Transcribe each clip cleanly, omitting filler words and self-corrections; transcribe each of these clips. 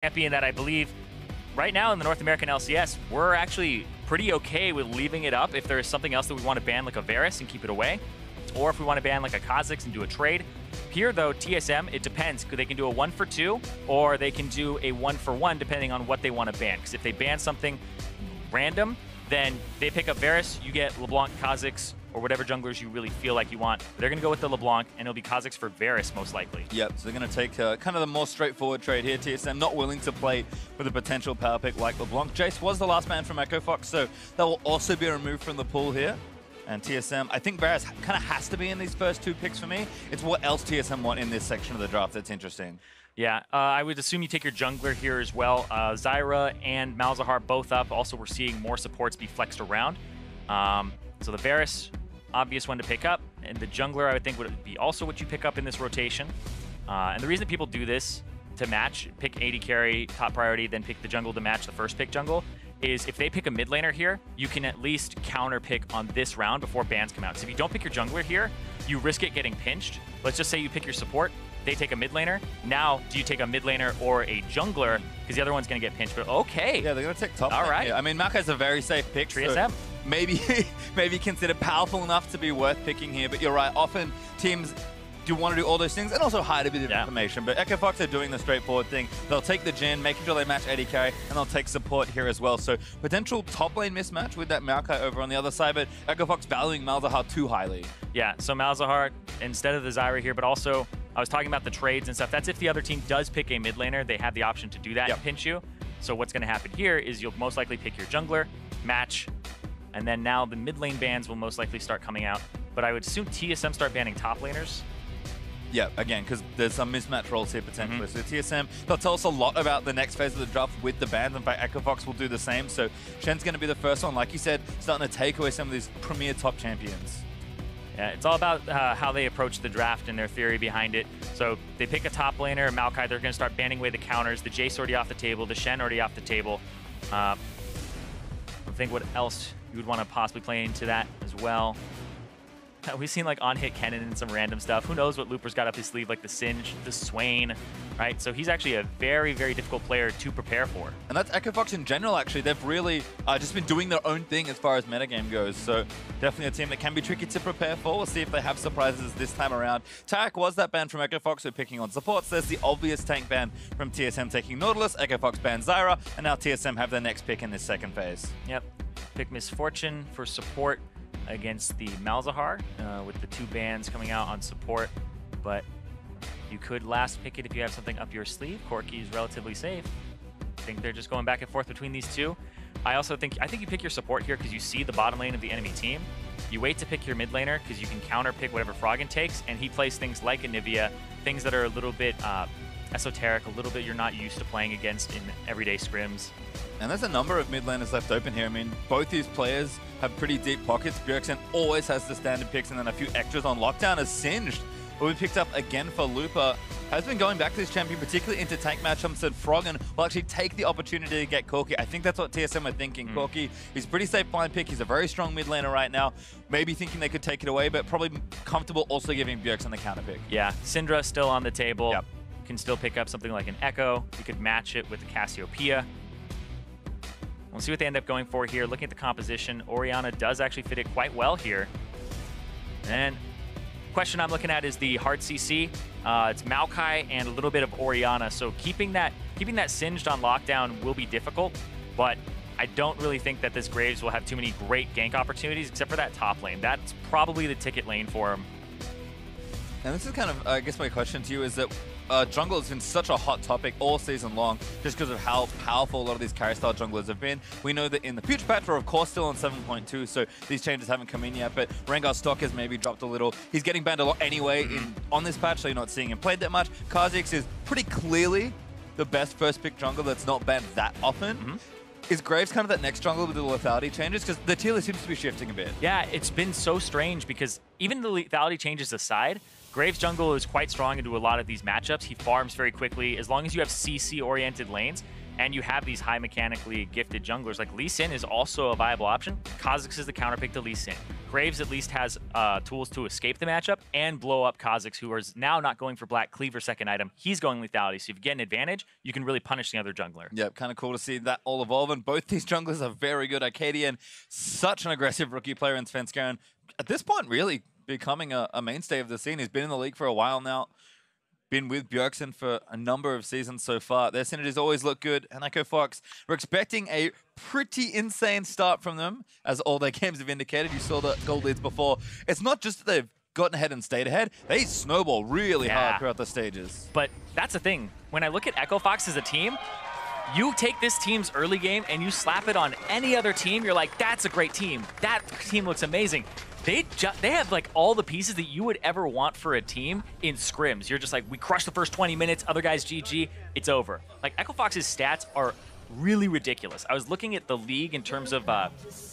champion that I believe right now in the North American LCS, we're actually pretty okay with leaving it up if there's something else that we want to ban like a Varus and keep it away, or if we want to ban like a Kha'Zix and do a trade. Here though, TSM, it depends. They can do a 1-for-2 or they can do a 1-for-1 depending on what they want to ban. Because if they ban something random, then they pick up Varus, you get LeBlanc, Kha'Zix, or whatever junglers you really feel like you want. They're going to go with the LeBlanc, and it'll be Kha'Zix for Varus, most likely. Yep, so they're going to take kind of the more straightforward trade here. TSM not willing to play with a potential power pick like LeBlanc. Jace was the last man from Echo Fox, so that will also be removed from the pool here. And TSM, I think Varus kind of has to be in these first two picks for me. It's what else TSM want in this section of the draft that's interesting. Yeah, I would assume you take your jungler here as well. Zyra and Malzahar both up. Also, we're seeing more supports be flexed around. So the Varus, obvious one to pick up. And the jungler, I would think, would be also what you pick up in this rotation. And the reason that people do this to match, pick AD carry, top priority, then pick the jungle to match the first pick jungle, is if they pick a mid laner here, you can at least counter pick on this round before bans come out. So if you don't pick your jungler here, you risk it getting pinched. Let's just say you pick your support, they take a mid laner. Now, do you take a mid laner or a jungler? Because the other one's going to get pinched, but okay. Yeah, they're going to take top. All right. Here. I mean, Maokai's a very safe pick. TSM. So maybe considered powerful enough to be worth picking here, but you're right. Often teams do want to do all those things and also hide a bit of information. But Echo Fox are doing the straightforward thing. They'll take the Jhin, making sure they match AD carry, and they'll take support here as well. So potential top lane mismatch with that Maokai over on the other side, but Echo Fox valuing Malzahar too highly. Yeah, so Malzahar instead of the Zyra here, but also I was talking about the trades and stuff. That's if the other team does pick a mid laner, they have the option to do that and pinch you. So what's going to happen here is you'll most likely pick your jungler, match, and then now the mid lane bans will most likely start coming out. But I would assume TSM start banning top laners. Yeah, again, because there's some mismatch roles here potentially. So TSM, they'll tell us a lot about the next phase of the draft with the bans. In fact, Echo Fox will do the same. So Shen's going to be the first one, like you said, starting to take away some of these premier top champions. Yeah, it's all about how they approach the draft and their theory behind it. So they pick a top laner, Maokai, they're going to start banning away the counters. The Jace already off the table, the Shen already off the table. I think what else you would want to possibly play into that as well. We've seen like on-hit Kennen and some random stuff. Who knows what Looper's got up his sleeve, like the Singe, the Swain, right? So he's actually a very, very difficult player to prepare for. And that's Echo Fox in general, actually. They've really just been doing their own thing as far as metagame goes. So definitely a team that can be tricky to prepare for. We'll see if they have surprises this time around. Tarak was that ban from Echo Fox, so picking on supports. There's the obvious tank ban from TSM taking Nautilus. Echo Fox banned Zyra, and now TSM have their next pick in this second phase. Yep. Pick Misfortune for support against the Malzahar with the two bans coming out on support, but you could last pick it if you have something up your sleeve. Corki is relatively safe. I think they're just going back and forth between these two. I think you pick your support here because you see the bottom lane of the enemy team. You wait to pick your mid laner because you can counter pick whatever Froggen takes, and he plays things like Anivia, things that are a little bit esoteric, a little bit you're not used to playing against in everyday scrims. And there's a number of mid laners left open here. I mean, both these players have pretty deep pockets. Bjergsen always has the standard picks and then a few extras on lockdown as Singed, who we picked up again for Looper, has been going back to this champion, particularly into tank matchups, and Froggen will actually take the opportunity to get Corki. I think that's what TSM are thinking. Corki, he's a pretty safe blind pick. He's a very strong mid laner right now. Maybe thinking they could take it away, but probably comfortable also giving Bjergsen the counter pick. Yeah, Syndra still on the table. Yep. Can still pick up something like an Echo. You could match it with the Cassiopeia. We'll see what they end up going for here. Looking at the composition, Orianna does actually fit it quite well here. And question I'm looking at is the hard CC. It's Maokai and a little bit of Orianna. So keeping that Singed on lockdown will be difficult, but I don't really think that this Graves will have too many great gank opportunities except for that top lane. That's probably the ticket lane for him. And this is kind of, I guess my question to you is that jungle has been such a hot topic all season long just because of how powerful a lot of these carry style junglers have been. We know that in the future patch, we're of course still on 7.2, so these changes haven't come in yet, but Rengar's stock has maybe dropped a little. He's getting banned a lot anyway on this patch, so you're not seeing him played that much. Kha'Zix is pretty clearly the best first pick jungle that's not banned that often. Is Graves kind of that next jungle with the lethality changes? Because the tier list seems to be shifting a bit. Yeah, it's been so strange because even the lethality changes aside, Graves jungle is quite strong into a lot of these matchups. He farms very quickly. As long as you have CC-oriented lanes, and you have these high mechanically gifted junglers, like Lee Sin is also a viable option. Kha'Zix is the counterpick to Lee Sin. Graves at least has tools to escape the matchup and blow up Kha'Zix, who is now not going for Black Cleaver second item. He's going lethality, so if you get an advantage, you can really punish the other jungler. Yep, kind of cool to see that all evolve, and both these junglers are very good. Akaadian, such an aggressive rookie player in Svenskeren. At this point, really becoming a mainstay of the scene. He's been in the league for a while now. Been with Bjergsen for a number of seasons so far. Their synergies always look good. And EchoFox, we're expecting a pretty insane start from them, as all their games have indicated. You saw the gold leads before. It's not just that they've gotten ahead and stayed ahead. They snowball really hard throughout the stages. But that's the thing. When I look at EchoFox as a team, you take this team's early game and you slap it on any other team, you're like, that's a great team. That team looks amazing. They have like all the pieces that you would ever want for a team in scrims. You're just like, we crushed the first 20 minutes, other guys GG, it's over. Like EchoFox's stats are really ridiculous. I was looking at the league in terms of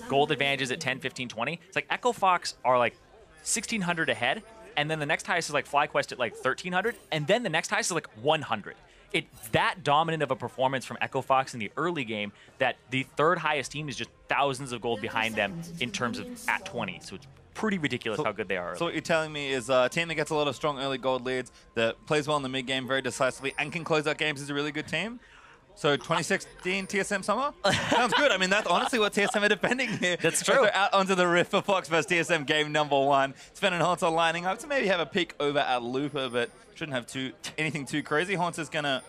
gold advantages at 10, 15, 20. It's like EchoFox are like 1,600 ahead, and then the next highest is like FlyQuest at like 1,300, and then the next highest is like 100. It's that dominant of a performance from EchoFox in the early game that the third highest team is just thousands of gold behind them in terms of at 20. So it's pretty ridiculous how good they are early. So what you're telling me is a team that gets a lot of strong early gold leads, that plays well in the mid game very decisively, and can close out games is a really good team? So 2016 TSM Summer? Sounds good. I mean, that's honestly what TSM are defending here. That's true. They're out onto the rift for Fox versus TSM game number 1. Sven and Hauntzer lining up to maybe have a peek over at Looper, but shouldn't have anything too crazy. Hauntzer's going to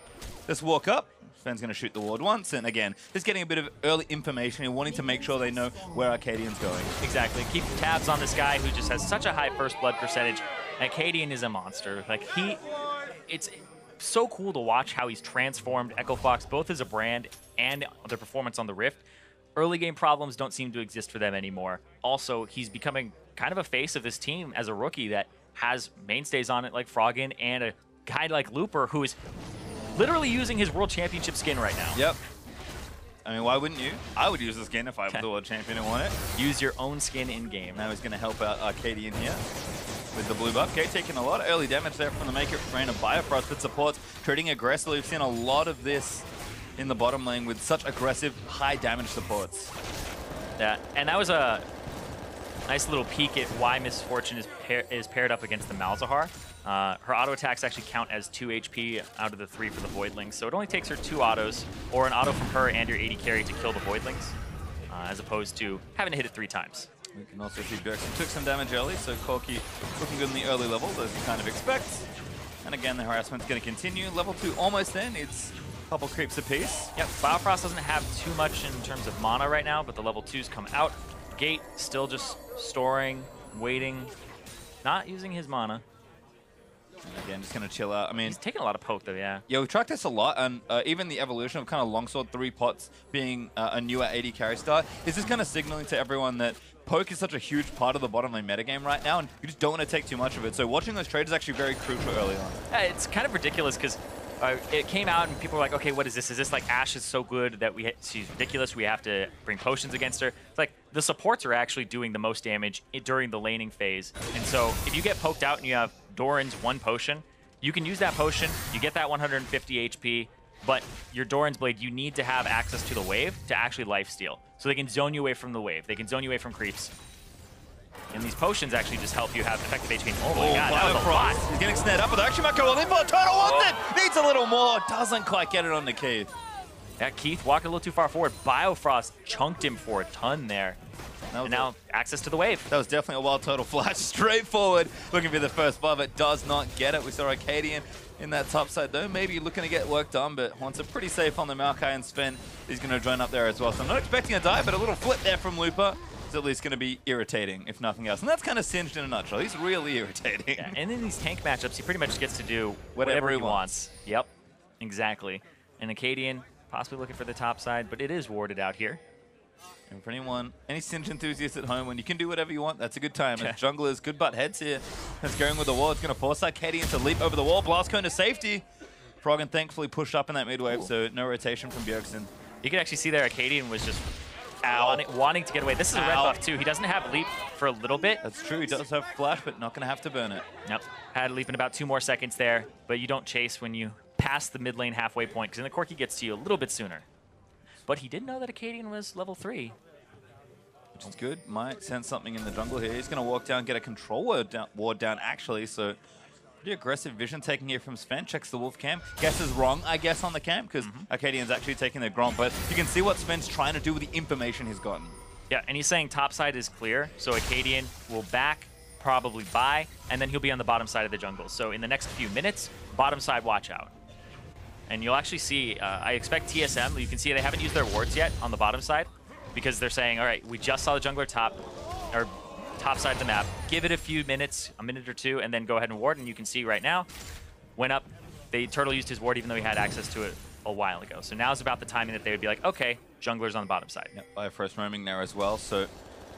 just walk up. Sven's going to shoot the ward once, and again, just getting a bit of early information and wanting to make sure they know where Akaadian's going. Exactly. Keep tabs on this guy who just has such a high first blood percentage. Akaadian is a monster. Like, it's so cool to watch how he's transformed EchoFox, both as a brand and their performance on the Rift. Early game problems don't seem to exist for them anymore. Also, he's becoming kind of a face of this team as a rookie that has mainstays on it like Froggen and a guy like Looper who is literally using his World Championship skin right now. Yep. I mean, why wouldn't you? I would use the skin if I was the World Champion and won it. Use your own skin in-game. Now he's going to help out Akaadian here with the blue buff. Kate taking a lot of early damage there from the Make-It Rain of Biofrost, but supports trading aggressively. We've seen a lot of this in the bottom lane with such aggressive, high damage supports. Yeah, and that was a nice little peek at why Misfortune is paired up against the Malzahar. Her auto attacks actually count as 2 HP out of the 3 for the Voidlings, so it only takes her 2 autos, or an auto from her and your AD carry to kill the Voidlings, as opposed to having to hit it 3 times. We can also see Bjergsen took some damage early, so Corki looking good in the early levels, as you kind of expect. And again, the harassment's going to continue. Level 2 almost in. It's a couple creeps apiece. Yep, Biofrost doesn't have too much in terms of mana right now, but the level 2s come out. Gate still just storing, waiting, not using his mana. And again, just going to chill out. I mean, he's taking a lot of poke, though, yeah. Yeah, we've tracked this a lot, and even the evolution of kind of longsword 3 pots being a newer AD carry start is just kind of signaling to everyone that poke is such a huge part of the bottom lane metagame right now, and you just don't want to take too much of it. So watching those trades is actually very crucial early on. It's kind of ridiculous because it came out and people were like, okay, what is this? Is this like Ashe is so good that she's ridiculous, we have to bring potions against her? It's like the supports are actually doing the most damage during the laning phase. And so if you get poked out and you have Doran's 1 potion, you can use that potion, you get that 150 HP, but your Doran's Blade, you need to have access to the wave to actually lifesteal. So they can zone you away from the wave, they can zone you away from creeps. And these potions actually just help you have effective HP. Oh my god, that was a lot. He's getting snared up, but actually might go all in for a turtle. Wants it! Needs a little more. Doesn't quite get it on the Keith. Yeah, Keith walked a little too far forward. Biofrost chunked him for a ton there. And now access to the wave. That was definitely a WildTurtle flash straight forward. Looking for the first buff. It does not get it. We saw Akaadian in that top side though. Maybe looking to get work done, but Hauntzer pretty safe on the Maokai, and Sven is going to join up there as well. So I'm not expecting a dive, but a little flip there from Looper. It's at least going to be irritating, if nothing else. And that's kind of Singed in a nutshell. He's really irritating. Yeah, and in these tank matchups, he pretty much gets to do whatever he wants. Yep, exactly. And Akaadian possibly looking for the top side, but it is warded out here. And for any Singed enthusiasts at home, when you can do whatever you want, that's a good time. As junglers, good butt heads here. That's going with the wall. It's going to force Akaadian to leap over the wall. Blast cone to safety. Froggen thankfully pushed up in that mid wave, so no rotation from Bjergsen. You can actually see there Akaadian was just wanting to get away. This is a red buff too. He doesn't have leap for a little bit. That's true. He does have flash, but not going to have to burn it. Nope. Had leap in about 2 more seconds there, but you don't chase when you past the mid lane halfway point, because then the Corki gets to you a little bit sooner. But he didn't know that Akaadian was level 3. Which is good. Might sense something in the jungle here. He's going to walk down, get a control ward down actually, so pretty aggressive vision taking here from Sven. Checks the wolf camp. Guesses wrong, I guess, on the camp, because Akaadian's actually taking the Gromp, but you can see what Sven's trying to do with the information he's gotten. Yeah, and he's saying top side is clear, so Akaadian will back, probably buy, and then he'll be on the bottom side of the jungle. So in the next few minutes, bottom side watch out. And you'll actually see, I expect TSM, you can see they haven't used their wards yet on the bottom side, because they're saying, all right, we just saw the jungler top side of the map. Give it a few minutes, a minute or two, and then go ahead and ward. And you can see right now, went up. Turtle used his ward even though he had access to it a while ago. So now's about the timing that they would be like, okay, jungler's on the bottom side. Yep, Biofrost roaming there as well. So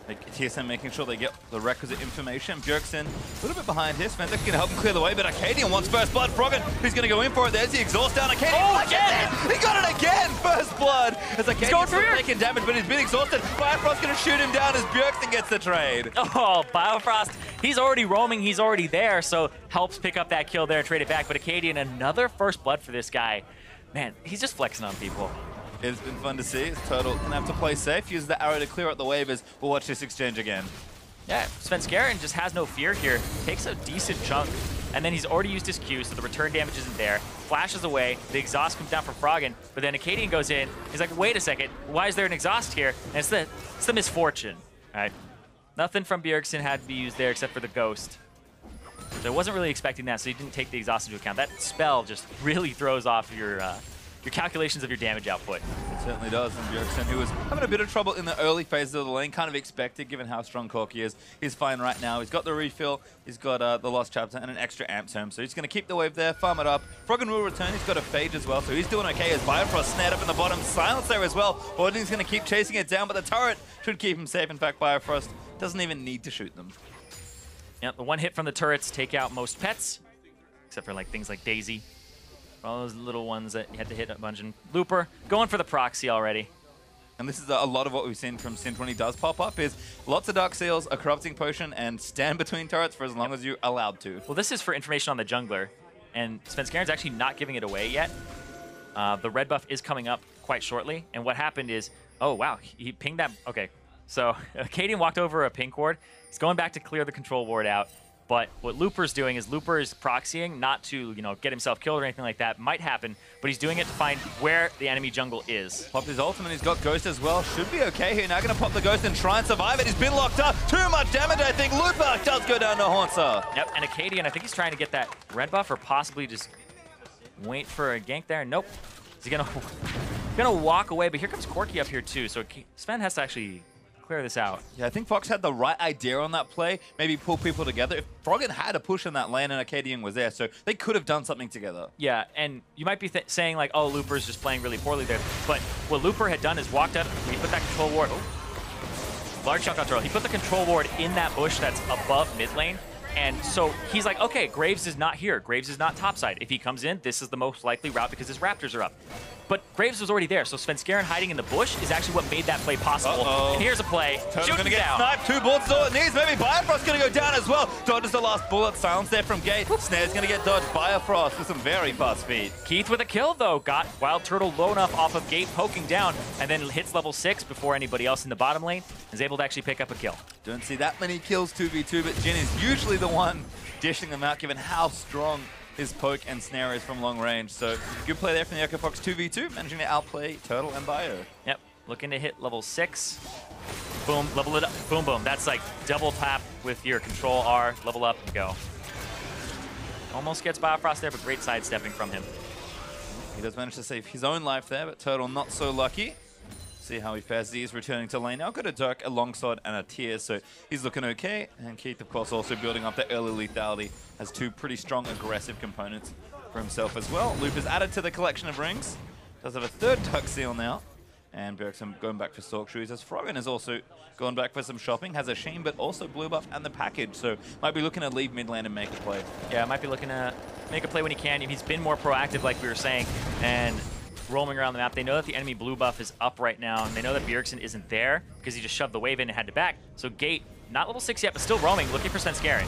TSM making sure they get the requisite information. Bjergsen a little bit behind here. Svenskeren can help him clear the way, but Akaadian wants first blood. Froggen, he's going to go in for it. There's the exhaust down. Akaadian, oh, again! He got it again! First blood! As Akaadian's taking damage, but he's been exhausted. Biofrost's going to shoot him down as Bjergsen gets the trade. Oh, Biofrost, he's already roaming. He's already there, so helps pick up that kill there and trade it back. But Akaadian, another first blood for this guy. Man, he's just flexing on people. It's been fun to see. Turtle going to have to play safe. Use the arrow to clear out the wave as we'll watch this exchange again. Yeah, Svenskeren just has no fear here. Takes a decent chunk, and then he's already used his Q, so the return damage isn't there. Flashes away. The exhaust comes down from Froggen, but then Akaadian goes in. He's like, wait a second. Why is there an exhaust here? And it's the misfortune. All right. Nothing from Bjergsen had to be used there except for the ghost. So I wasn't really expecting that, so he didn't take the exhaust into account. That spell just really throws off your calculations of your damage output. It certainly does. And Bjergsen, who was having a bit of trouble in the early phases of the lane, kind of expected given how strong Corki is. He's fine right now. He's got the refill, he's got the Lost Chapter and an extra amp term. So he's going to keep the wave there, farm it up. Froggen will return. He's got a phage as well, so he's doing okay as Biofrost snared up in the bottom. Silence there as well. Orianna's going to keep chasing it down, but the turret should keep him safe. In fact, Biofrost doesn't even need to shoot them. Yep, the one hit from the turrets take out most pets, except for like things like Daisy. All those little ones that you had to hit a bunch. And Looper going for the proxy already. And this is a lot of what we've seen from Sint when he does pop up is lots of Dark Seals, a Corrupting Potion, and stand between turrets for as long as you're allowed to. Well, this is for information on the jungler, and Svenskeren's actually not giving it away yet. The red buff is coming up quite shortly, and what happened is, oh wow, he pinged that. Okay, so Akaadian walked over a ping ward. He's going back to clear the control ward out. But what Looper's doing is Looper is proxying, not to, get himself killed or anything like that. Might happen, but he's doing it to find where the enemy jungle is. Popped his ultimate, he's got Ghost as well. Should be okay here. Now going to pop the Ghost and try and survive it. He's been locked up. Too much damage, I think. Looper does go down to Hauntzer. Yep, and Akaadian, I think he's trying to get that red buff or possibly just wait for a gank there. Nope. He's gonna walk away, but here comes Corki up here too. So Sven has to actually clear this out. Yeah, I think Fox had the right idea on that play. Maybe pull people together. If Froggen had a push in that lane and Akaadian was there, so they could have done something together. Yeah, and you might be saying like, oh, Looper's just playing really poorly there. But what Looper had done is walked out, he put that control ward, large chunk on turtle. He put the control ward in that bush that's above mid lane. And so he's like, okay, Graves is not here. Graves is not topside. If he comes in, this is the most likely route because his Raptors are up. But Graves was already there, so Svenskeren hiding in the bush is actually what made that play possible. And here's a play. Turtle's gonna get sniped. 2 bullets to the knees. Maybe Biofrost's gonna go down as well. Dodges the last bullet. Silence there from Gate. Snare's gonna get dodged. Biofrost with some very fast feet. Keith with a kill though. Got WildTurtle low enough off of Gate poking down and then hits level 6 before anybody else in the bottom lane is able to actually pick up a kill. Don't see that many kills 2v2, but Jhin is usually the one dishing them out given how strong his poke and snare is from long range. So good play there from the EchoFox 2v2, managing to outplay Turtle and Bio. Yep, looking to hit level 6. Boom, level it up. Boom, boom. That's like double tap with your control R, level up and go. Almost gets Biofrost there, but great sidestepping from him. He does manage to save his own life there, but Turtle not so lucky. See how he fares. He is returning to lane now. Got a Dirk, a Longsword, and a Tear, so he's looking okay. And Keith, of course, also building up the early lethality. Has 2 pretty strong, aggressive components for himself as well. Loop is added to the collection of rings. Does have a 3rd Duck Seal now. And Bjergsen going back for Stalk Shoes as Froggen has also gone back for some shopping. Has a Sheen, but also blue buff and the package. So might be looking to leave mid lane and make a play. Yeah, might be looking to make a play when he can. He's been more proactive, like we were saying. And roaming around the map. They know that the enemy blue buff is up right now, and they know that Bjergsen isn't there because he just shoved the wave in and had to back. So Gate not level 6 yet, but still roaming, looking for Svenskeren.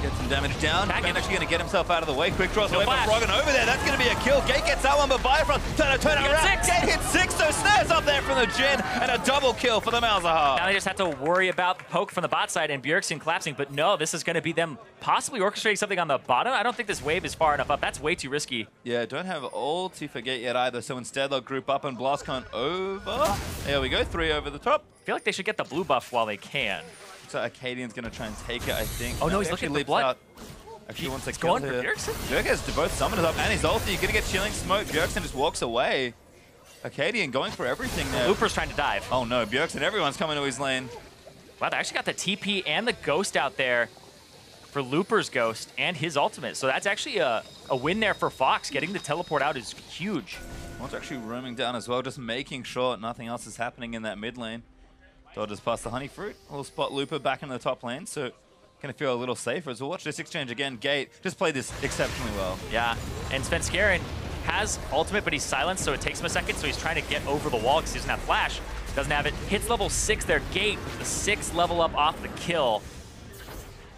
Get some damage down. Package. Actually going to get himself out of the way. Quick draws away from flash. Froggen over there. That's going to be a kill. Gate gets that one, but Biofrost turn around. 6. Gate hits 6, so snares up there from the Jhin, and a double kill for the Malzahar. Now they just have to worry about the poke from the bot side and Bjergsen collapsing, but no, this is going to be them possibly orchestrating something on the bottom. I don't think this wave is far enough up. That's way too risky. Yeah, don't have ulti for Gate yet either, so instead they'll group up and Blastcon over. There we go, 3 over the top. I feel like they should get the blue buff while they can. So Akaadian's going to try and take it, I think. Oh no, he's looking at the blood. Actually wants to He's kill going for Bjergsen? Bjergsen has both summoners up and his ulti. You're going to get Chilling Smoke. Bjergsen just walks away. Akaadian going for everything there. Looper's trying to dive. Oh no, Bjergsen, everyone's coming to his lane. Wow, they actually got the TP and the Ghost out there for Looper's Ghost and his ultimate. So that's actually a win there for Fox. Getting the teleport out is huge. One's actually roaming down as well, just making sure nothing else is happening in that mid lane. Dodges past the Honey Fruit. We'll spot Looper back in the top lane, so going to feel a little safer as we'll watch this exchange again. Gate just played this exceptionally well. Yeah, and Svenskeren has ultimate, but he's silenced, so it takes him a second, so he's trying to get over the wall because he doesn't have flash. Doesn't have it. Hits level 6 there. Gate, the 6th level up off the kill.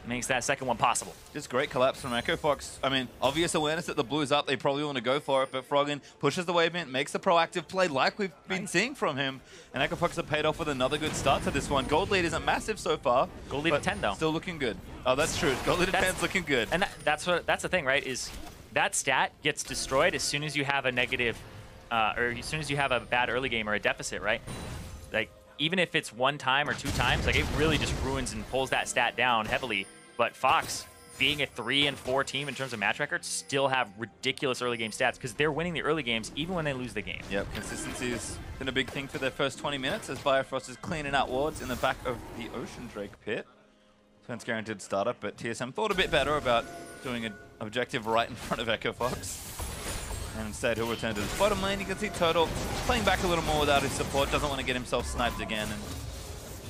Makes that second one possible. Just great collapse from Echo Fox. I mean, obvious awareness that the blue's up. They probably want to go for it, but Froggen pushes the wave in, makes the proactive play like we've been seeing from him. And Echo Fox have paid off with another good start to this one. Gold lead isn't massive so far. Gold lead of 10 though. Still looking good. Oh, that's true. Gold lead of 10's looking good. And that's the thing, right? Is that stat gets destroyed as soon as you have a negative, or as soon as you have a bad early game or a deficit, right? Like even if it's 1 time or 2 times, like it really just ruins and pulls that stat down heavily. But Fox, being a 3 and 4 team in terms of match records, still have ridiculous early game stats because they're winning the early games even when they lose the game. Yep, consistency has been a big thing for their first 20 minutes as Biofrost is cleaning out wards in the back of the Ocean Drake pit. Svenskeren did start up, but TSM thought a bit better about doing an objective right in front of Echo Fox. And instead he'll return to the bottom lane. You can see Turtle playing back a little more without his support, doesn't want to get himself sniped again. And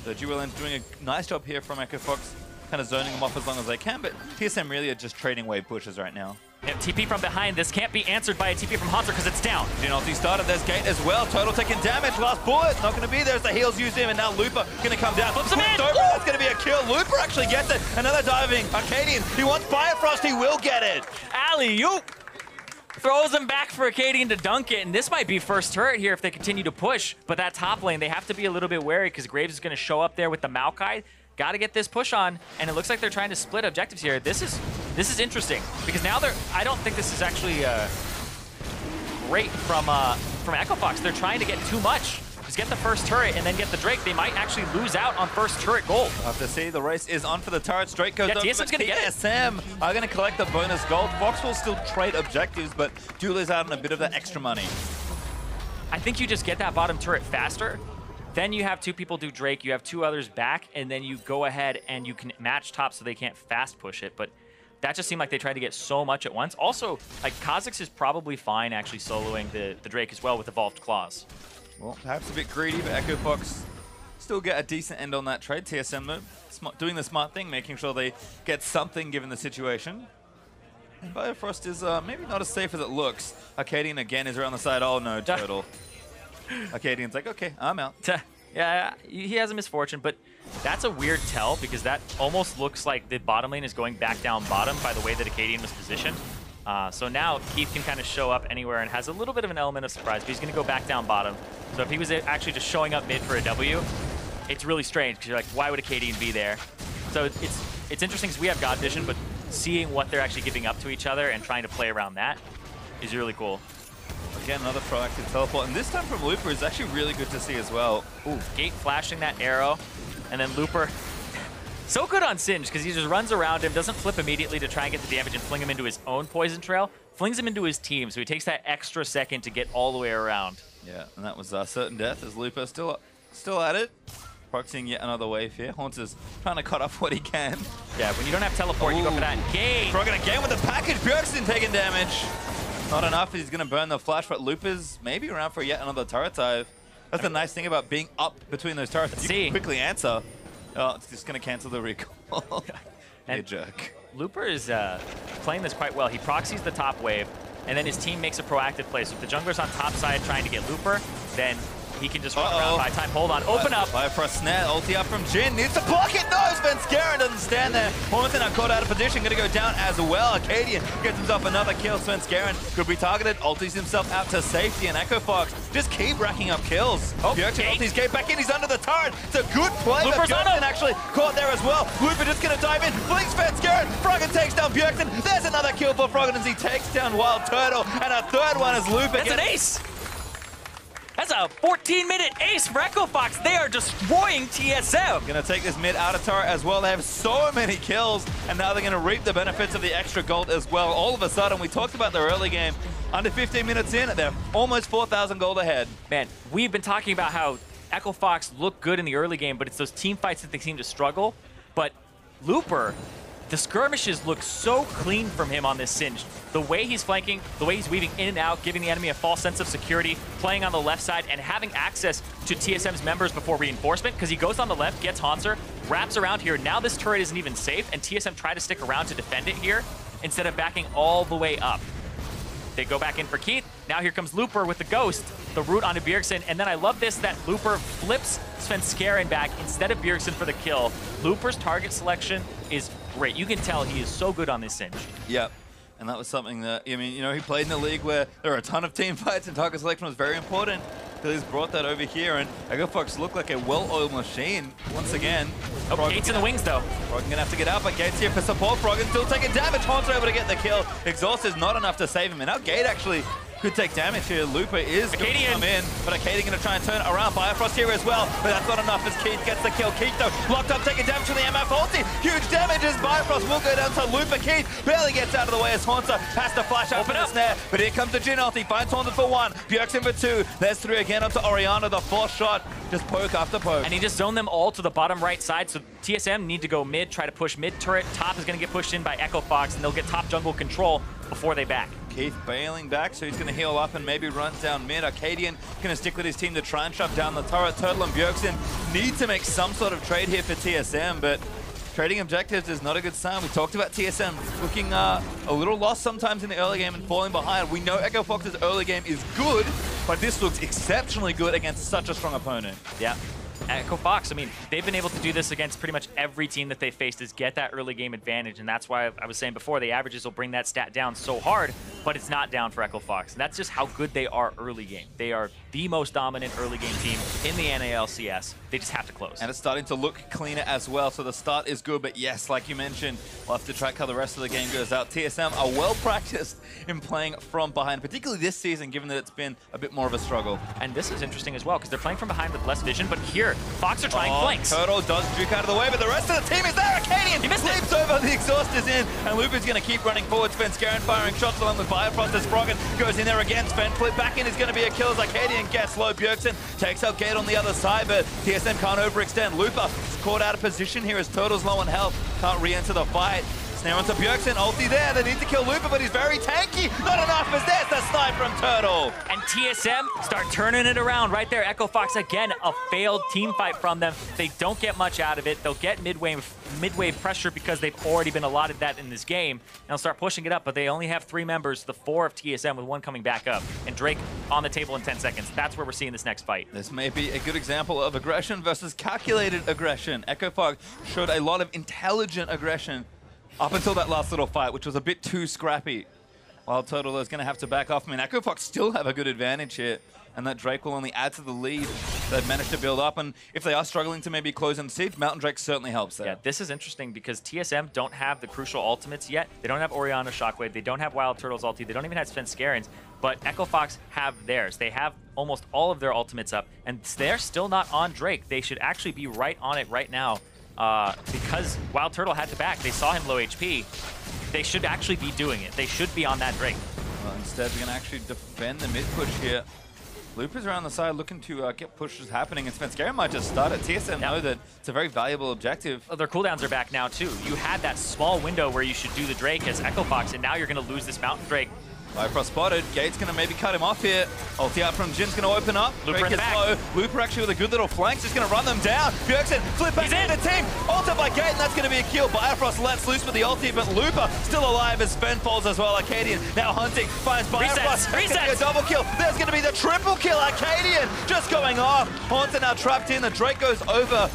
so Duelin's doing a nice job here from Echo Fox, kind of zoning them off as long as they can, but TSM really are just trading wave pushes right now. Yep, TP from behind. This can't be answered by a TP from Hauntzer because it's down. Jhin ulti started. There's Gate as well. Total taking damage. Last bullet. Not going to be there as the heals use him, and now Looper going to come down. Flips him in. That's going to be a kill. Looper actually gets it. Another diving. Akaadian. He wants Biofrost. He will get it. Alley-oop. Throws him back for Akaadian to dunk it, and this might be first turret here if they continue to push. But that top lane, they have to be a little bit wary because Graves is going to show up there with the Maokai. Got to get this push on, and it looks like they're trying to split objectives here. This is interesting because now I don't think this is actually great from Echo Fox. They're trying to get too much. Just get the first turret and then get the Drake. They might actually lose out on first turret gold. We'll have to see. The race is on for the turrets. Drake goes up. TSM's going to get it. TSM are going to collect the bonus gold. Fox will still trade objectives, but do lose out on a bit of that extra money. I think you just get that bottom turret faster. Then you have 2 people do Drake, you have 2 others back, and then you go ahead and you can match top so they can't fast push it. But that just seemed like they tried to get so much at once. Also, like Kha'Zix is probably fine actually soloing the Drake as well with Evolved Claws. Well, perhaps a bit greedy, but Echo Fox still get a decent end on that trade. TSM though, doing the smart thing, making sure they get something given the situation. And Biofrost is maybe not as safe as it looks. Akaadian again is around the side. Oh no, Turtle. Akaadian's like, okay, I'm out. Yeah, he has a misfortune, but that's a weird tell because that almost looks like the bottom lane is going back down bottom by the way that Akaadian was positioned. So now Keith can kind of show up anywhere and has a little bit of an element of surprise, but he's going to go back down bottom. So if he was actually just showing up mid for a W, it's really strange because you're like, why would Akaadian be there? So it's interesting because we have God Vision, but seeing what they're actually giving up to each other and trying to play around that is really cool. Again, another proactive teleport, and this time from Looper is actually really good to see as well. Ooh, Gate flashing that arrow, and then Looper, so good on Singe, because he just runs around him, doesn't flip immediately to try and get the damage and fling him into his own poison trail, flings him into his team, so he takes that extra second to get all the way around. Yeah, and that was certain death as Looper still at it. Proxying yet another wave here. Hauntzer's trying to cut off what he can. Yeah, when you don't have teleport, you go for that. Gate! Froggen again with the package. Bjergsen taking damage. Not enough. He's going to burn the flash, but Looper's maybe around for yet another turret dive. That's the nice thing about being up between those turrets. You can quickly answer. Oh, it's just going to cancel the recall. You jerk. Looper is playing this quite well. He proxies the top wave, and then his team makes a proactive play. So if the jungler's on top side trying to get Looper, then he can just run around by time. Hold on, open up. Biofrost snare, ulti up from Jhin, needs to block it. No, Svenskeren doesn't stand there. Hauntzer now caught out of position, gonna go down as well. Akaadian gets himself another kill. Svenskeren could be targeted, ultis himself out to safety, and Echofox just keep racking up kills. Bjergsen ultis Gate back in, he's under the turret. It's a good play, but Bjergsen actually caught there as well. Looper just gonna dive in, flinks Svenskeren. Froggen takes down Bjergsen. There's another kill for Froggen as he takes down WildTurtle, and a third one as Looper. That's an ace! That's a 14-minute ace for Echofox. They are destroying TSM. Gonna take this mid outer turret as well. They have so many kills, and now they're gonna reap the benefits of the extra gold as well. All of a sudden, we talked about their early game. Under 15 minutes in, they're almost 4,000 gold ahead. Man, we've been talking about how Echofox look good in the early game, but it's those team fights that they seem to struggle. But Looper, the skirmishes look so clean from him on this Singed. The way he's flanking, the way he's weaving in and out, giving the enemy a false sense of security, playing on the left side, and having access to TSM's members before reinforcement, because he goes on the left, gets Hauntzer, wraps around here. Now this turret isn't even safe, and TSM try to stick around to defend it here instead of backing all the way up. They go back in for Keith. Now here comes Looper with the Ghost, the root onto Bjergsen, and then I love this, that Looper flips Svenskeren back instead of Bjergsen for the kill. Looper's target selection is great. You can tell he is so good on this Singed. Yep. And that was something that, I mean, you know, he played in a league where there are a ton of team fights and target selection was very important. So he's brought that over here, and Echofox looked like a well-oiled machine once again. Oh, Gates in the wings, though. Froggen gonna have to get out, but Gates here for support. Froggen still taking damage. Hauntzer able to get the kill. Exhaust is not enough to save him, and now Gate actually could take damage here. Looper is going to come in, but Akaadian going to try and turn around. Biofrost here as well, but that's not enough as Keith gets the kill. Keith, though, locked up, taking damage from the MF ulti. Huge damage as Biofrost will go down to Looper. Keith barely gets out of the way as Hauntzer has to flash out for the snare, but here comes the Jhin ulti. Finds Hauntzer for one, Bjergsen for two. There's three again onto Orianna, the fourth shot. Just poke after poke. And he just zoned them all to the bottom right side, so TSM need to go mid, try to push mid turret. Top is going to get pushed in by Echofox, and they'll get top jungle control before they back. Keith bailing back, so he's going to heal up and maybe run down mid. Akaadian going to stick with his team to try and shove down the turret. Turtle and Bjergsen need to make some sort of trade here for TSM, but trading objectives is not a good sign. We talked about TSM looking a little lost sometimes in the early game and falling behind. We know Echofox's early game is good, but this looks exceptionally good against such a strong opponent. Yeah. Echofox, I mean, they've been able to do this against pretty much every team that they faced, is get that early game advantage, and that's why I was saying before, the averages will bring that stat down so hard, but it's not down for Echofox. And that's just how good they are early game. They are the most dominant early game team in the NALCS. They just have to close. And it's starting to look cleaner as well, so the start is good, but yes, like you mentioned, we'll have to track how the rest of the game goes out. TSM are well practiced in playing from behind, particularly this season, given that it's been a bit more of a struggle. And this is interesting as well, because they're playing from behind with less vision, but here, Fox are trying flanks. Turtle does juke out of the way, but the rest of the team is there. Akaadian leaps over, the exhaust is in, and Looper's going to keep running forward. Svenskeren firing shots along with Biofrost as Froggen goes in there again. Sven flip back in is going to be a kill as Akaadian gets low. Bjergsen takes out Gate on the other side, but TSM can't overextend. Looper is caught out of position here as Turtle's low on health. Can't re-enter the fight. Snare onto Bjergsen, ulti there. They need to kill Looper, but he's very tanky. Not enough as there's the snipe from Turtle. And TSM start turning it around right there. Echofox, again, a failed team fight from them. They don't get much out of it. They'll get mid-wave pressure because they've already been allotted that in this game. And they'll start pushing it up, but they only have 3 members, the 4 of TSM, with 1 coming back up. And Drake on the table in 10 seconds. That's where we're seeing this next fight. This may be a good example of aggression versus calculated aggression. Echofox showed a lot of intelligent aggression up until that last little fight, which was a bit too scrappy. WildTurtle is going to have to back off. I mean, Echofox still have a good advantage here, and that Drake will only add to the lead they've managed to build up. And if they are struggling to maybe close in siege, Mountain Drake certainly helps there. Yeah, this is interesting because TSM don't have the crucial ultimates yet. They don't have Orianna Shockwave. They don't have WildTurtle's ulti. They don't even have Svenskeren's, but Echofox have theirs. They have almost all of their ultimates up, and they're still not on Drake. They should actually be right on it right now. Because WildTurtle had to back. They saw him low HP. They should actually be doing it. They should be on that Drake. Well, instead, they're going to actually defend the mid push here. Looper's around the side looking to get pushes happening, and Svenskeren might just start it. TSM know that it's a very valuable objective. Their cooldowns are back now, too. You had that small window where you should do the Drake as Echofox, and now you're going to lose this Mountain Drake. Biofrost spotted. Gate's going to maybe cut him off here. Ulti out from Jhin's going to open up. Looper in the back. Low. Looper actually with a good little flank, just going to run them down. Bjergsen flip back into the team. Ulti by Gate, and that's going to be a kill. Biofrost lets loose with the ulti, but Looper still alive as Sven falls as well. Akaadian now hunting, finds Biofrost. Resets. A double kill. There's going to be the triple kill. Akaadian just going off. Hauntzer now trapped in. The Drake goes over.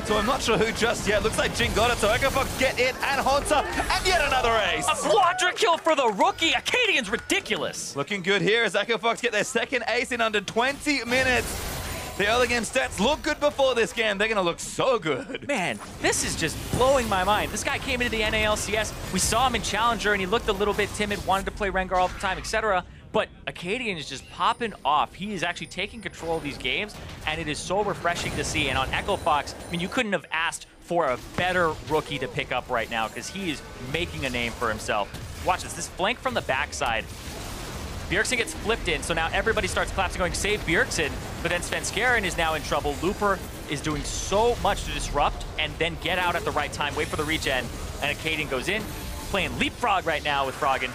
So I'm not sure who just yet. Looks like Jhin got it, so Echofox get it, and Hauntzer, and yet another ace. A quadra kill for the rookie. Akaadian's ridiculous. Looking good here as Echofox get their second ace in under 20 minutes. The early game stats look good before this game. They're going to look so good. Man, this is just blowing my mind. This guy came into the NALCS. We saw him in Challenger, and he looked a little bit timid, wanted to play Rengar all the time, etc. But Akaadian is just popping off. He is actually taking control of these games, and it is so refreshing to see. And on Echo Fox, I mean, you couldn't have asked for a better rookie to pick up right now because he is making a name for himself. Watch this flank from the backside. Bjergsen gets flipped in, so now everybody starts collapsing, going, save Bjergsen. But then Svenskeren is now in trouble. Looper is doing so much to disrupt and then get out at the right time, wait for the regen, and Akaadian goes in, playing leapfrog right now with Froggen.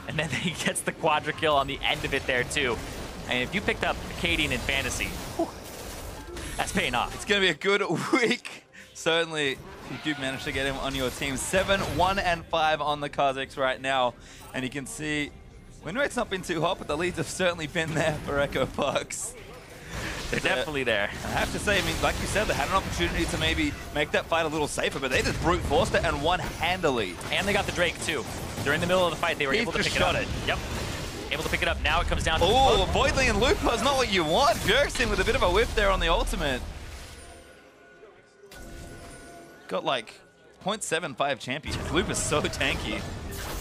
And then he gets the quadra kill on the end of it there too. And if you picked up Akaadian in fantasy, whew, that's paying off. It's going to be a good week. Certainly, if you manage to get him on your team. 7-1-5 on the Kha'Zix right now. And you can see, win rate's not been too hot, but the leads have certainly been there for Echo Fox. They're definitely there. I have to say, I mean, like you said, they had an opportunity to maybe make that fight a little safer, but they just brute forced it and won handily. And they got the Drake too. During the middle of the fight, they were able to pick it up. Yep. Able to pick it up. Now it comes down to oh, Voidling and Looper is not what you want. Bjergsen with a bit of a whiff there on the ultimate. Got like 0.75 champions. Looper's so tanky.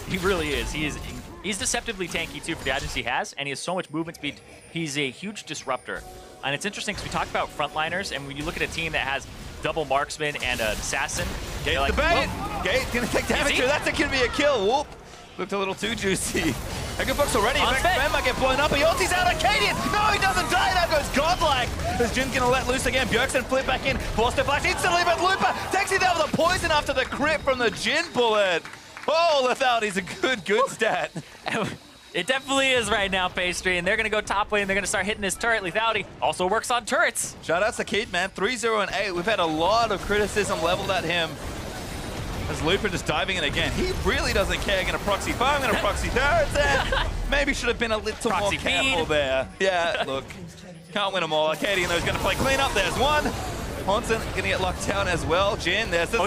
He really is. He's deceptively tanky too for the items he has, and he has so much movement speed. He's a huge disruptor. And it's interesting because we talk about frontliners, and when you look at a team that has double marksman and an assassin, Gate's like, the bait. Gate's gonna take damage here. That's gonna be a kill. Whoop. Looked a little too juicy. Echofox already. In fact, Sven might get blown up. He ulti's out. Akaadian. No, he doesn't die. That goes godlike. As Jhin's gonna let loose again. Bjergsen flip back in. Forced to flash instantly, but Looper takes it down with a poison after the crit from the Jhin bullet. Oh, Lethality's a good stat. It definitely is right now, Pastry, and they're going to go top lane. They're going to start hitting this turret. Lethality also works on turrets. Shoutouts to Keith, man. 3-0-8. We've had a lot of criticism leveled at him. As Looper just diving in again. He really doesn't care. Going to proxy farm, going to proxy turrets, and maybe should have been a little more careful there. Yeah, look. Can't win them all. Akaadian, though, is going to play clean up. There's one. Hauntzer going to get locked down as well. Jhin, there's the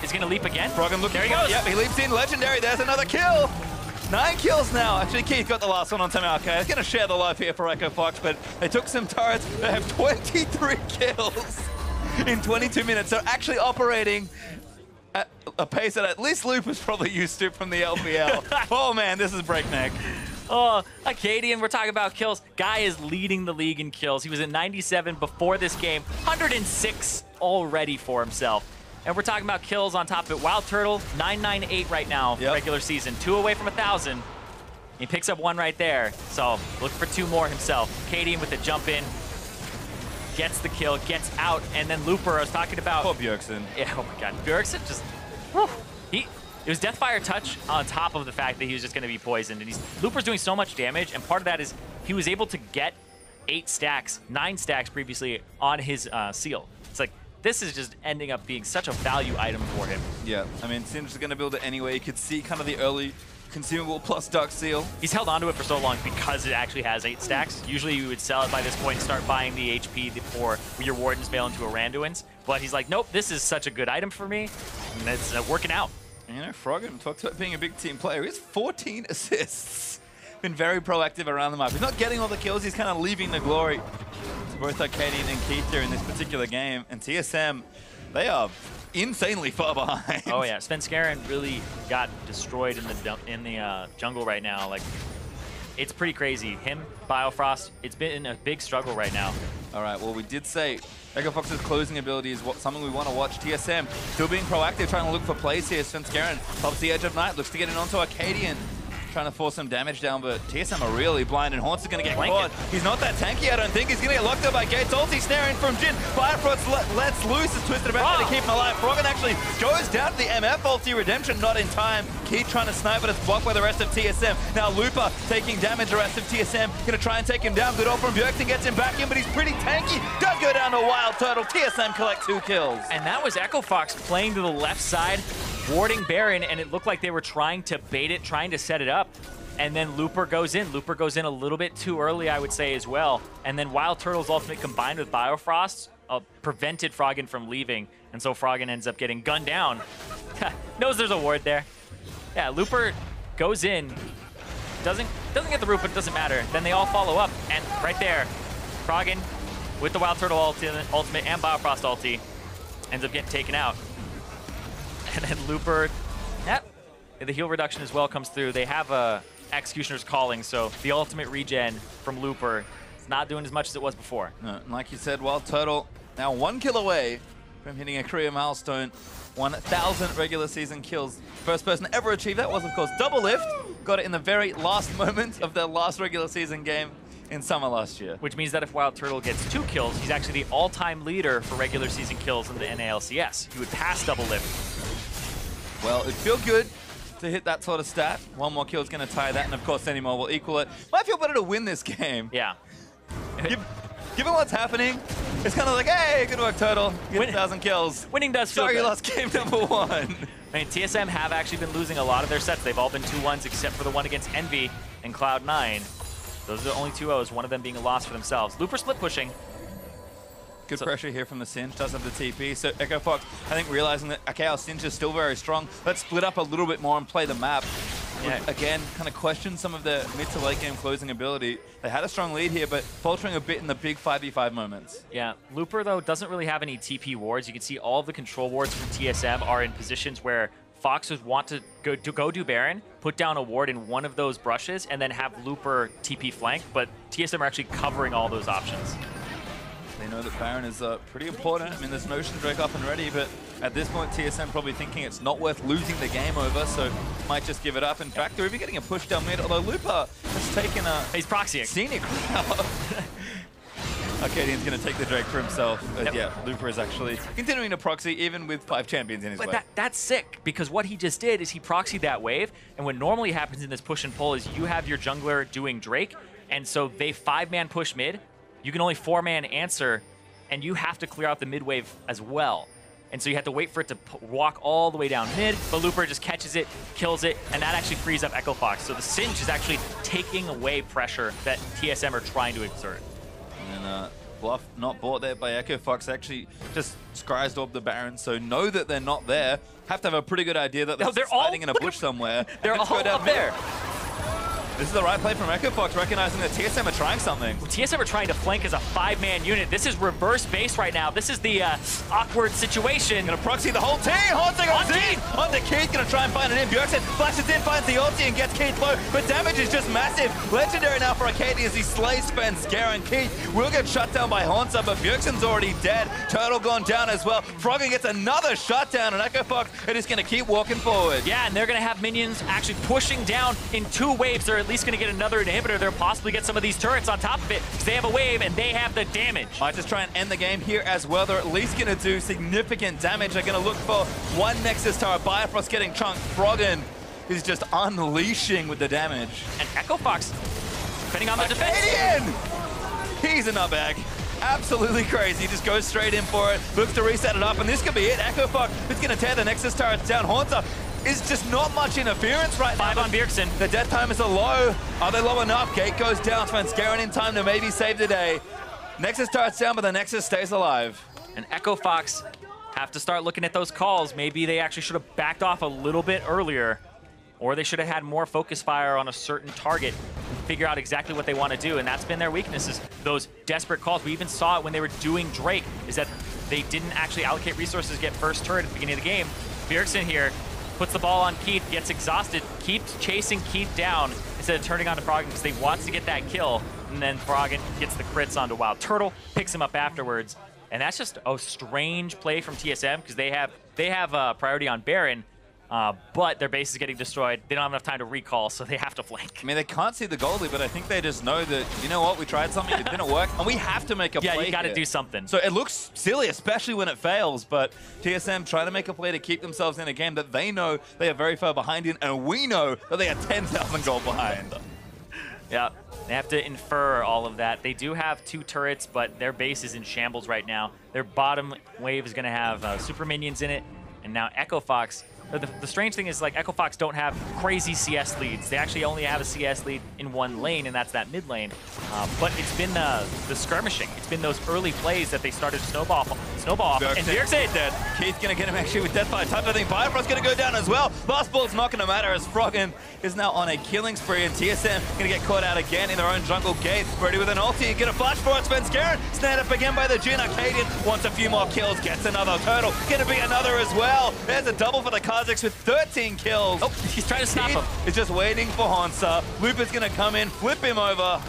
he's going to leap again. Froggen looking there he goes. Yep, he leaps in. Legendary. There's another kill. 9 kills now. Actually, Keith got the last one on Maokai. He's going to share the love here for Echo Fox, but they took some turrets. They have 23 kills in 22 minutes. So actually operating at a pace that at least Loop is probably used to from the LPL. Oh, man, this is breakneck. Oh, Akaadian, we're talking about kills. Guy is leading the league in kills. He was at 97 before this game. 106 already for himself. And we're talking about kills on top of it. WildTurtle, 998 right now, regular season. 2 away from 1,000. He picks up 1 right there. So look for 2 more himself. Akaadian with the jump in. Gets the kill, gets out. And then Looper, I was talking about. Poor Bjergsen. Yeah, oh my God. Bjergsen just, whew, it was Deathfire Touch on top of the fact that he was just going to be poisoned. And Looper's doing so much damage. And part of that is he was able to get 9 stacks previously on his seal. It's like, this is just ending up being such a value item for him. Yeah, I mean, Singe is going to build it anyway. You could see kind of the early consumable plus Dark Seal. He's held onto it for so long because it actually has 8 stacks. Usually you would sell it by this point and start buying the HP for your Wardens Veil into a Randuin's. But he's like, nope, this is such a good item for me. And it's working out. And, you know, Froggen talks about being a big team player. He has 14 assists. Been very proactive around the map. He's not getting all the kills. He's kind of leaving the glory to both Akaadian and Keith here in this particular game. And TSM, they are insanely far behind. Oh yeah, Svenskeren really got destroyed in the jungle right now. Like, it's pretty crazy. Him, Biofrost, it's been a big struggle right now. All right, well, we did say Echo Fox's closing ability is something we want to watch. TSM still being proactive, trying to look for plays here. Svenskeren pops the edge of night, looks to get it onto Akaadian. trying to force some damage down, but TSM are really blind, and Hauntzer going to get caught. He's not that tanky, I don't think. He's going to get locked up by Gates. Ulti snaring from Jhin. Biofrost lets loose, is twisted about to keep him alive. Froggen actually goes down to the MF ulti. Redemption not in time. Keith trying to snipe, but it's blocked by the rest of TSM. Now Looper taking damage, the rest of TSM going to try and take him down. Good ult from Bjergsen, gets him back in, but he's pretty tanky. Does go down to WildTurtle. TSM collect 2 kills. And that was Echo Fox playing to the left side, warding Baron, and it looked like they were trying to bait it, trying to set it up. And then Looper goes in. Looper goes in a little bit too early, I would say, as well. And then WildTurtle's ultimate combined with Biofrost prevented Froggen from leaving. And so Froggen ends up getting gunned down. Knows there's a ward there. Yeah, Looper goes in. Doesn't get the root, but it doesn't matter. Then they all follow up. And right there, Froggen with the WildTurtle ultimate and Biofrost ulti ends up getting taken out. And then Looper, the heal reduction as well comes through. They have a Executioner's Calling, so the ultimate regen from Looper is not doing as much as it was before. No, and like you said, WildTurtle now 1 kill away from hitting a career milestone. 1,000 regular season kills. First person to ever achieve that was, of course, Double Lift. Got it in the very last moment of their last regular season game in summer last year. Which means that if WildTurtle gets 2 kills, he's actually the all-time leader for regular season kills in the NALCS. He would pass Double Lift. Well, it'd feel good to hit that sort of stat. 1 more kill is going to tie that, and of course any more will equal it. Might feel better to win this game. Yeah. Given what's happening, it's kind of like, hey, good work, Turtle. Get 1,000 kills. Winning does feel Sorry good. you lost game number 1. I mean, TSM have actually been losing a lot of their sets. They've all been 2-1s except for the one against Envy and Cloud9. Those are the only 2-0s, one of them being a loss for themselves. Looper split pushing. Good pressure here from the Singe, does have the TP. So Echo Fox, I think, realizing that, okay, our Singe is still very strong. Let's split up a little bit more and play the map. Yeah. Again, kind of question some of the mid to late game closing ability. They had a strong lead here, but faltering a bit in the big 5v5 moments. Yeah, Looper, though, doesn't really have any TP wards. You can see all of the control wards from TSM are in positions where Foxes want to go do Baron, put down a ward in one of those brushes, and then have Looper TP flank, but TSM are actually covering all those options. They know that Baron is pretty important. I mean, there's Notion Drake up and ready, but at this point, TSM probably thinking it's not worth losing the game over, so might just give it up. In fact, they're even getting a push down mid, although Looper has taken a... He's proxying. Scenic route. Akaadian's going to take the Drake for himself. But yeah, Looper is actually continuing to proxy, even with 5 champions in his way. That's sick, because what he just did is he proxied that wave, and what normally happens in this push and pull is you have your jungler doing Drake, and so they 5-man push mid. You can only 4-man answer, and you have to clear out the mid wave as well. And so you have to wait for it to walk all the way down mid, but Looper just catches it, kills it, and that actually frees up Echo Fox. So the Singe is actually taking away pressure that TSM are trying to exert. And bluff not bought there by Echo Fox, actually just scries up the Baron, so know that they're not there. Have to have a pretty good idea that they're hiding in a bush somewhere. They're all up there. This is the right play from Echo Fox, recognizing that TSM are trying something. Well, TSM are trying to flank as a 5-man unit. This is reverse base right now. This is the awkward situation. Gonna proxy the whole team. Hauntzer goes in. Onto Keith, gonna try and find it in. Bjergsen flashes in, finds the ulti and gets Keith low, but damage is just massive. Legendary now for Akaadian as he slays Svenskeren. Keith will get shut down by Hauntzer, but Bjergsen's already dead. Turtle gone down as well. Froggen gets another shutdown, and Echo Fox are just gonna keep walking forward. Yeah, and they're gonna have minions actually pushing down in 2 waves. They're at least going to get another inhibitor. They'll possibly get some of these turrets on top of it because they have a wave and they have the damage. Might just try and end the game here as well. They're at least going to do significant damage. They're going to look for 1 Nexus tower. Biofrost getting chunked. Froggen is just unleashing with the damage. And Echo Fox, depending on the defense. Akaadian! He's a nutbag. Absolutely crazy. Just goes straight in for it. Looks to reset it up, and this could be it. Echo Fox is going to tear the Nexus turrets down. Hauntzer is just not much interference right now. 5 on Bjergsen. The death timers are low. Are they low enough? Gate goes down. Svenskeren in time to maybe save the day. Nexus turret's down, but the Nexus stays alive. And Echo Fox have to start looking at those calls. Maybe they actually should have backed off a little bit earlier, or they should have had more focus fire on a certain target and figure out exactly what they want to do. And that's been their weaknesses, those desperate calls. We even saw it when they were doing Drake, is that they didn't actually allocate resources to get first turret at the beginning of the game. Bjergsen here puts the ball on Keith, gets exhausted, keeps chasing Keith down instead of turning on to Froggen because they wants to get that kill. And then Froggen gets the crits onto WildTurtle, picks him up afterwards. And that's just a strange play from TSM because they have priority on Baron. but their base is getting destroyed. They don't have enough time to recall, so they have to flank. I mean, they can't see the goalie, but I think they just know that, you know what, we tried something, it didn't work, and we have to make a play. Yeah, you got to here. do something. So it looks silly, especially when it fails, but TSM try to make a play to keep themselves in a game that they know they are very far behind in, and we know that they are 10,000 goal behind. Yeah, they have to infer all of that. They do have 2 turrets, but their base is in shambles right now. Their bottom wave is going to have super minions in it, and now Echo Fox. The strange thing is, like, Echo Fox don't have crazy CS leads. They actually only have a CS lead in one lane, and that's that mid lane. But it's been the skirmishing. It's been those early plays that they started to snowball off. And Bjergsen dead. Keith's going to get him actually with death by a touch. I think Biofrost's going to go down as well. Last ball's not going to matter as Froggen is now on a killing spree, and TSM going to get caught out again in their own jungle gate. Ready with an ulti. Get a flash for it. Svenskeren snared up again by the Jhin. Akaadian wants a few more kills. Gets another turtle. Going to be another as well. There's a double for the Kha'Zix with 13 kills. Oh, he's trying to stop him. He's just waiting for Hauntzer. Lupa's going to come in, flip him over.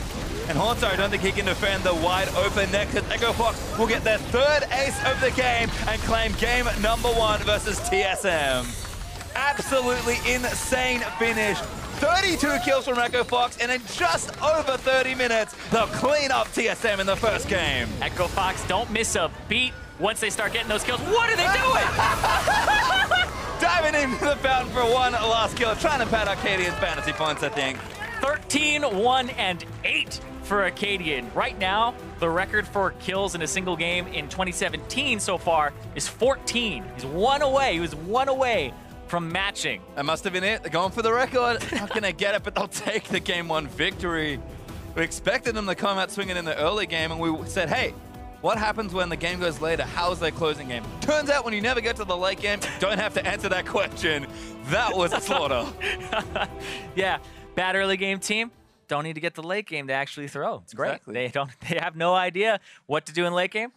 And Hauntzer, I don't think he can defend the wide open neck, because Echo Fox will get their 3rd ace of the game and claim game number 1 versus TSM. Absolutely insane finish. 32 kills from Echo Fox, and in just over 30 minutes, they'll clean up TSM in the first game. Echo Fox don't miss a beat once they start getting those kills. What are they doing? Diving into the fountain for one last kill, trying to pad Akaadian's fantasy points, I think. 13, 1, and 8 for Akaadian. Right now, the record for kills in a single game in 2017 so far is 14. He's 1 away. He was 1 away from matching. That must have been it. They're going for the record. Not going to get it, but they'll take the game 1 victory. We expected them to come out swinging in the early game, and we said, hey, what happens when the game goes later? How is their closing game? Turns out when you never get to the late game, you don't have to answer that question. That was a slaughter. Yeah, bad early game team. Don't need to get the late game to actually throw. It's great. Exactly. They have no idea what to do in late game.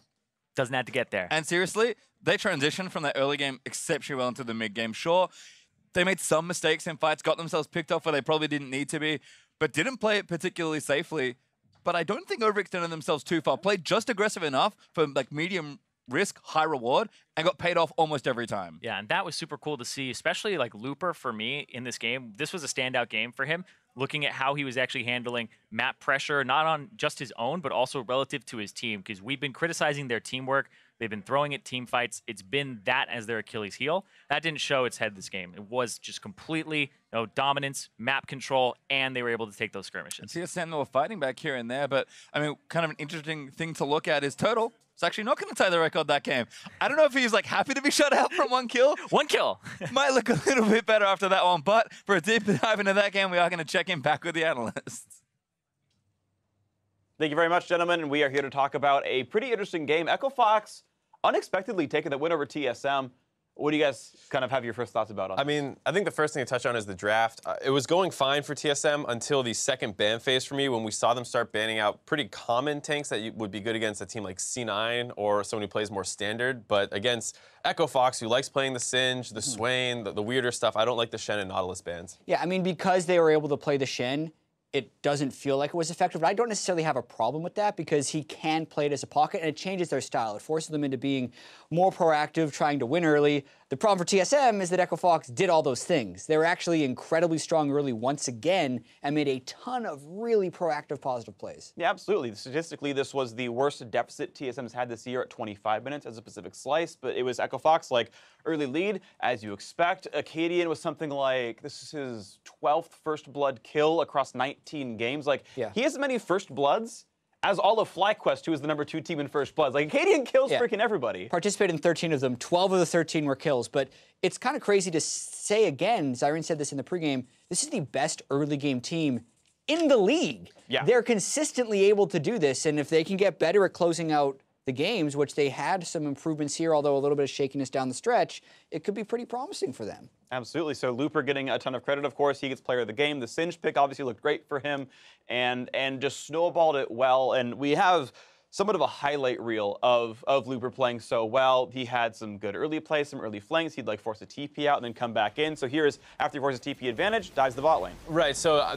Doesn't have to get there. And seriously, they transitioned from that early game exceptionally well into the mid game. Sure, they made some mistakes in fights, got themselves picked off where they probably didn't need to be, but didn't play it particularly safely. But I don't think overextended themselves too far. Played just aggressive enough for like medium risk, high reward, and got paid off almost every time. Yeah, and that was super cool to see, especially like Looper for me in this game. This was a standout game for him, looking at how he was actually handling map pressure, not on just his own, but also relative to his team, because we've been criticizing their teamwork. They've been throwing at team fights. It's been that as their Achilles heel. That didn't show its head this game. It was just completely dominance, map control, and they were able to take those skirmishes. TSM were fighting back here and there, but I mean, kind of an interesting thing to look at is Turtle. It's actually not going to tie the record that game. I don't know if he's like happy to be shut out from 1 kill. 1 kill. Might look a little bit better after that one, but for a deep dive into that game, we are going to check in back with the analysts. Thank you very much, gentlemen. We are here to talk about a pretty interesting game. Echo Fox unexpectedly taking the win over TSM. What do you guys kind of have your first thoughts about on? I mean, I think the first thing to touch on is the draft. It was going fine for TSM until the second ban phase for me, when we saw them start banning out pretty common tanks that would be good against a team like C9 or someone who plays more standard. But against Echo Fox, who likes playing the Singe, the Swain, the weirder stuff, I don't like the Shen and Nautilus bans. Yeah, I mean, because they were able to play the Shen, it doesn't feel like it was effective. But I don't necessarily have a problem with that, because he can play it as a pocket, and it changes their style. It forces them into being more proactive, trying to win early. The problem for TSM is that Echo Fox did all those things. They were actually incredibly strong early once again and made a ton of really proactive, positive plays. Yeah, absolutely. Statistically, this was the worst deficit TSM's had this year at 25 minutes as a Pacific Slice, but it was Echo Fox, like, early lead, as you expect. Akaadian was something like, this is his 12th First Blood kill across 19 games. Like, he has as many First Bloods as all of FlyQuest, who is the #2 team in First Bloods. Like, Akaadian kills freaking everybody. Participated in 13 of them. 12 of the 13 were kills. But it's kind of crazy to say again, Zirene said this in the pregame, this is the best early game team in the league. Yeah. They're consistently able to do this, and if they can get better at closing out the games, which they had some improvements here, although a little bit of shakiness down the stretch, it could be pretty promising for them. Absolutely. So Looper getting a ton of credit, of course. He gets player of the game. The Singe pick obviously looked great for him and just snowballed it well. And we have somewhat of a highlight reel of Looper playing so well. He had some good early plays, some early flanks. He'd like force a TP out and then come back in. So here's, after he forces TP advantage, dives the bot lane. Right, so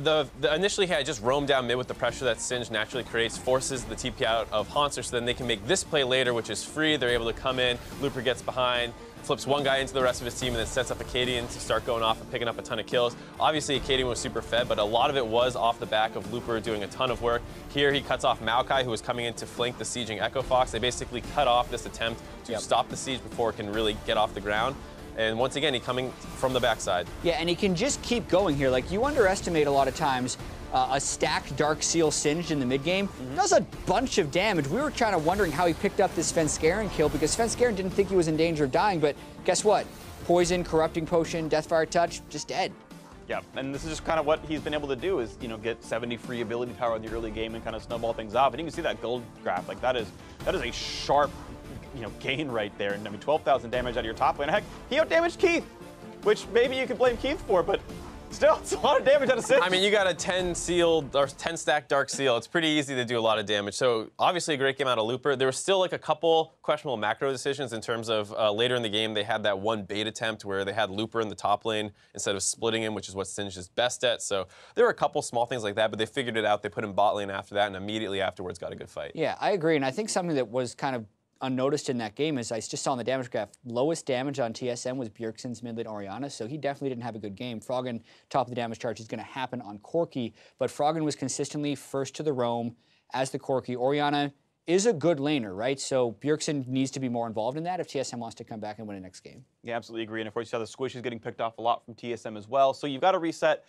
initially he had just roamed down mid with the pressure that Singe naturally creates, forces the TP out of Hauntzer, so then they can make this play later, which is free. They're able to come in, Looper gets behind, flips one guy into the rest of his team and then sets up Akaadian to start going off and picking up a ton of kills. Obviously, Akaadian was super fed, but a lot of it was off the back of Looper doing a ton of work. Here, he cuts off Maokai, who was coming in to flank the sieging Echo Fox. They basically cut off this attempt to stop the siege before it can really get off the ground. And once again, he's coming from the backside. Yeah, and he can just keep going here. Like, you underestimate a lot of times a stacked Dark Seal Singed in the mid-game does a bunch of damage. We were kind of wondering how he picked up this Svenskeren kill because Svenskeren didn't think he was in danger of dying, but guess what? Poison, Corrupting Potion, Deathfire Touch, just dead. Yeah, and this is just kind of what he's been able to do is, you know, get 70 free ability power in the early game and kind of snowball things off. And you can see that gold graph, like that is a sharp, you know, gain right there. And I mean, 12,000 damage out of your top lane. Heck, he outdamaged Keith, which maybe you could blame Keith for, but still, it's a lot of damage out of 6. I mean, you got a 10 sealed or 10 stack Dark Seal. It's pretty easy to do a lot of damage. So obviously a great game out of Looper. There was still like a couple questionable macro decisions in terms of later in the game they had that one bait attempt where they had Looper in the top lane instead of splitting him, which is what Singed is best at. So there were a couple small things like that, but they figured it out. They put him bot lane after that and immediately afterwards got a good fight. Yeah, I agree. And I think something that was kind of unnoticed in that game is I just saw on the damage graph, lowest damage on TSM was Bjergsen's mid lane Orianna, so he definitely didn't have a good game. Froggen, top of the damage charge, is going to happen on Corki, but Froggen was consistently first to the roam as the Corki. Orianna is a good laner, right? So Bjergsen needs to be more involved in that if TSM wants to come back and win the next game. Yeah, absolutely agree. And of course, you saw the squish is getting picked off a lot from TSM as well. So you've got to reset,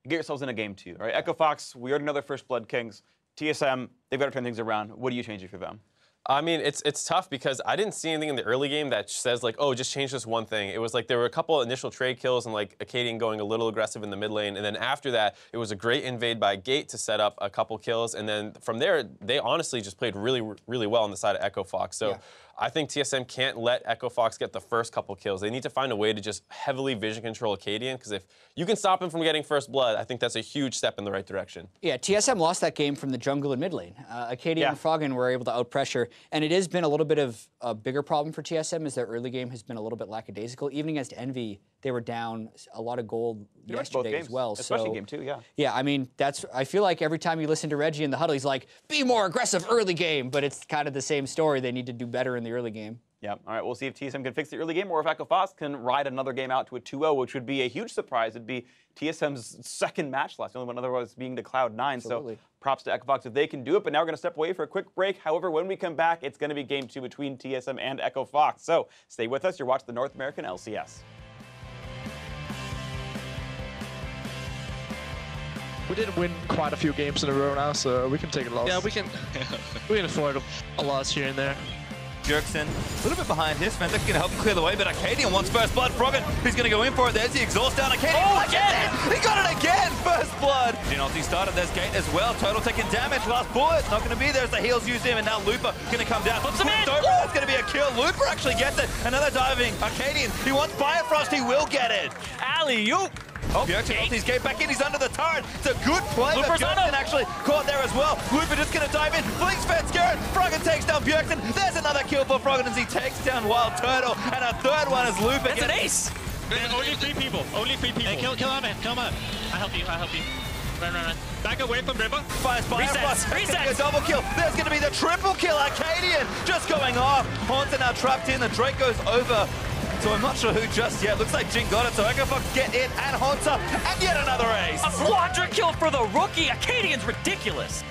get yourselves in a game 2. All right, Echo Fox, we already know they're First Blood Kings. TSM, they've got to turn things around. What do you change it for them? I mean, it's tough because I didn't see anything in the early game that says like, oh, just change this one thing. It was like there were a couple initial trade kills and like Akaadian going a little aggressive in the mid lane. And then after that, it was a great invade by Gate to set up a couple kills. And then from there, they honestly just played really, really well on the side of Echo Fox. So I think TSM can't let Echo Fox get the first couple kills. They need to find a way to just heavily vision control Akaadian because if you can stop him from getting first blood, I think that's a huge step in the right direction. Yeah, TSM lost that game from the jungle and mid lane. Akaadian and Froggen were able to outpressure, and it has been a little bit of a bigger problem for TSM as their early game has been a little bit lackadaisical. Even against Envy, they were down a lot of gold yesterday as well. Especially game 2, yeah. Yeah, I mean, I feel like every time you listen to Reggie in the huddle, he's like, be more aggressive early game, but it's kind of the same story. They need to do better in the early game. Yeah, all right, we'll see if TSM can fix the early game or if Echo Fox can ride another game out to a 2-0, which would be a huge surprise. It'd be TSM's second match loss, the only one otherwise being to Cloud9. Absolutely. So props to Echo Fox if they can do it. But now we're going to step away for a quick break. However, when we come back, it's going to be game 2 between TSM and Echo Fox. So stay with us. You're watching the North American LCS. We did win quite a few games in a row now, so we can take a loss. Yeah, we can afford a loss here and there. Bjergsen, a little bit behind his fence. That's going to help him clear the way, but Akaadian wants first blood. Froggen, who's going to go in for it. There's the exhaust down. Akaadian, again! He got it again! First blood! Jhin ulti started. There's Gate as well. Total taking damage. Last bullet. Not going to be there as the heals use him, and now Looper going to come down. Flips him in! That's going to be a kill. Looper actually gets it. Another diving. Akaadian, he wants Biofrost. He will get it. Alley-oop! Oh, Bjergsen ulti's Gate back in. He's under the turret. It's a good play, but Looper's Bjergsen actually caught there as well. Looper just going to dive in. Flings Svenskeren. Froggen takes down Bjergsen. There's another kill for Froggen as he takes down WildTurtle. And a third one as Looper It's an ace! Only 3 people. Only 3 people. Hey, kill him, man. Kill him up. I help you. Run. Back away from River. Fires Biofrost. Resets. A double kill. There's going to be the triple kill. Akaadian just going off. Hauntzer now trapped in. The Drake goes over. So I'm not sure who just yet. Looks like Jhin got it. So Echo Fox get in and Hauntzer. And yet another ace. A quadra kill for the rookie. Akaadian's ridiculous.